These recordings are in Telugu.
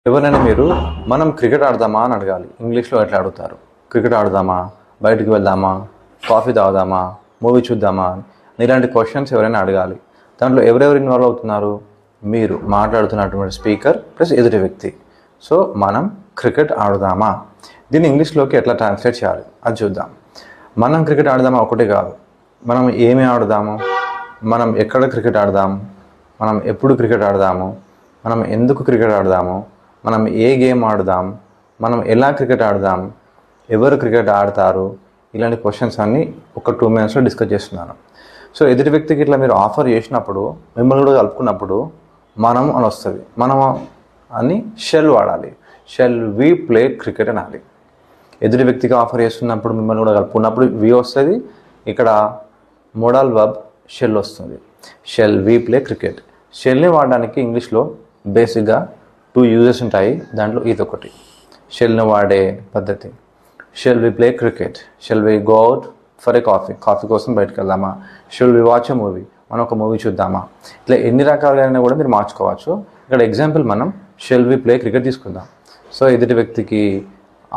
ఎవరైనా మీరు మనం క్రికెట్ ఆడదామా అని అడగాలి. ఇంగ్లీష్లో ఎట్లా అడుగుతారు? క్రికెట్ ఆడదామా, బయటికి వెళ్దామా, కాఫీ తాగుదామా, మూవీ చూద్దామా అని ఇలాంటి క్వశ్చన్స్ ఎవరైనా అడగాలి. దాంట్లో ఎవరెవరు ఇన్వాల్వ్ అవుతున్నారు? మీరు మాట్లాడుతున్నటువంటి స్పీకర్ ప్లస్ ఎదుటి వ్యక్తి. సో మనం క్రికెట్ ఆడుదామా, దీన్ని ఇంగ్లీష్లోకి ఎట్లా ట్రాన్స్లేట్ చేయాలి అది చూద్దాం. మనం క్రికెట్ ఆడదామా ఒకటే కాదు, మనం ఏమి ఆడదాము, మనం ఎక్కడ క్రికెట్ ఆడదాము, మనం ఎప్పుడు క్రికెట్ ఆడదాము, మనం ఎందుకు క్రికెట్ ఆడదాము, మనం ఏ గేమ్ ఆడదాం, మనం ఎలా క్రికెట్ ఆడదాం, ఎవరు క్రికెట్ ఆడతారు, ఇలాంటి క్వశ్చన్స్ అన్నీ ఒక 2 minutesలో డిస్కస్ చేస్తున్నాను. సో ఎదుటి వ్యక్తికి ఇట్లా మీరు ఆఫర్ చేసినప్పుడు, మిమ్మల్ని కూడా కలుపుకున్నప్పుడు మనం అని వస్తుంది. మనం అని షెల్ వాడాలి. షెల్ వి ప్లే క్రికెట్ అనాలి. ఎదుటి వ్యక్తికి ఆఫర్ చేస్తున్నప్పుడు, మిమ్మల్ని కూడా కలుపుకున్నప్పుడు వి వస్తుంది, ఇక్కడ మోడల్ వర్బ్ షెల్ వస్తుంది. Shall we play cricket. షెల్ని వాడడానికి ఇంగ్లీష్లో బేసిక్గా 2 uses ఉంటాయి. దాంట్లో ఇది ఒకటి షెల్ని వాడే పద్ధతి. Shall we play cricket, shall we go out for a coffee కోసం బయటకు వెళ్దామా, shall we watch a movie, మనం ఒక మూవీ చూద్దామా. ఇట్లా ఎన్ని రకాలైనా కూడా మీరు మార్చుకోవచ్చు. ఇక్కడ ఎగ్జాంపుల్ మనం షెల్ వి ప్లే క్రికెట్ తీసుకుందాం. సో ఎదుటి వ్యక్తికి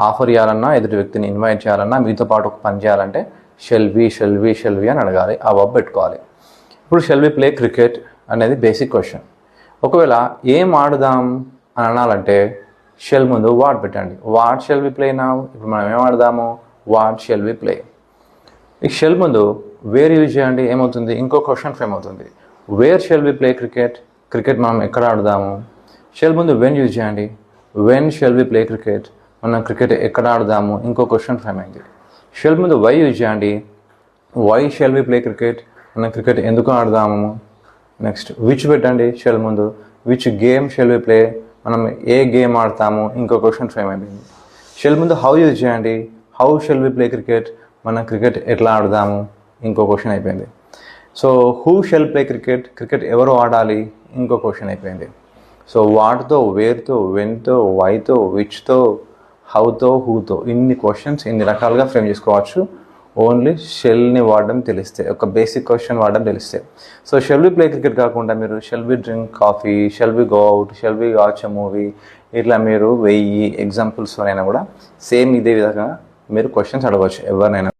ఆఫర్ ఇవ్వాలన్నా, ఎదుటి వ్యక్తిని ఇన్వైట్ చేయాలన్నా, మీతో పాటు ఒక పని చేయాలంటే షెల్ వి అని అడగాలి, ఆ వర్బ్ పెట్టుకోవాలి. ఇప్పుడు షెల్ వి ప్లే క్రికెట్ అనేది బేసిక్ క్వశ్చన్. ఒకవేళ ఏం ఆడుదాం అని అనాలంటే షెల్ ముందు వాట్ పెట్టండి. What shall we play now, ఇప్పుడు మనం ఏం ఆడదాము, వాట్ షెల్ వి ప్లే. ఈ షెల్ ముందు వేర్ యూజ్ చేయండి, ఏమవుతుంది, ఇంకో క్వశ్చన్ ఫ్రేమ్ అవుతుంది. Where shall we play cricket, cricket మనం ఎక్కడ ఆడదాము. షెల్ ముందు వెన్ యూజ్ చేయండి, when shall we play cricket, మనం క్రికెట్ ఎక్కడ ఆడదాము, ఇంకో క్వశ్చన్ ఫ్రేమ్ అయింది. షెల్ ముందు వై యూజ్ చేయండి, why shall we play cricket, మనం క్రికెట్ ఎందుకు ఆడదాము. నెక్స్ట్ విచ్ పెట్టండి షెల్ ముందు, which game shall we play, మనం ఏ గేమ్ ఆడతాము, ఇంకో క్వశ్చన్ ఫ్రేమ్ అయిపోయింది. షెల్ ముందు హౌ యూజ్ చేయండి, how shall we play cricket, మనం క్రికెట్ ఎట్లా ఆడదాము, ఇంకో క్వశ్చన్ అయిపోయింది. So who shall play cricket, cricket ఎవరు ఆడాలి, ఇంకో క్వశ్చన్ అయిపోయింది. సో వాట్తో, వేర్తో, వెన్తో, వైతో, విచ్తో, హౌతో, హూతో, ఇన్ని క్వశ్చన్స్ ఇన్ని రకాలుగా ఫ్రేమ్ చేసుకోవచ్చు. ఓన్లీ షెల్ని వాడడం తెలిస్తే, ఒక బేసిక్ క్వశ్చన్ వాడడం తెలిస్తే. So shall we play cricket కాకుండా మీరు shall we drink coffee, shall we go out, shall we watch a movie, ఇట్లా మీరు 1000 ఎగ్జాంపుల్స్ అయినా కూడా సేమ్ ఇదే విధంగా మీరు క్వశ్చన్స్ అడగవచ్చు ఎవరినైనా.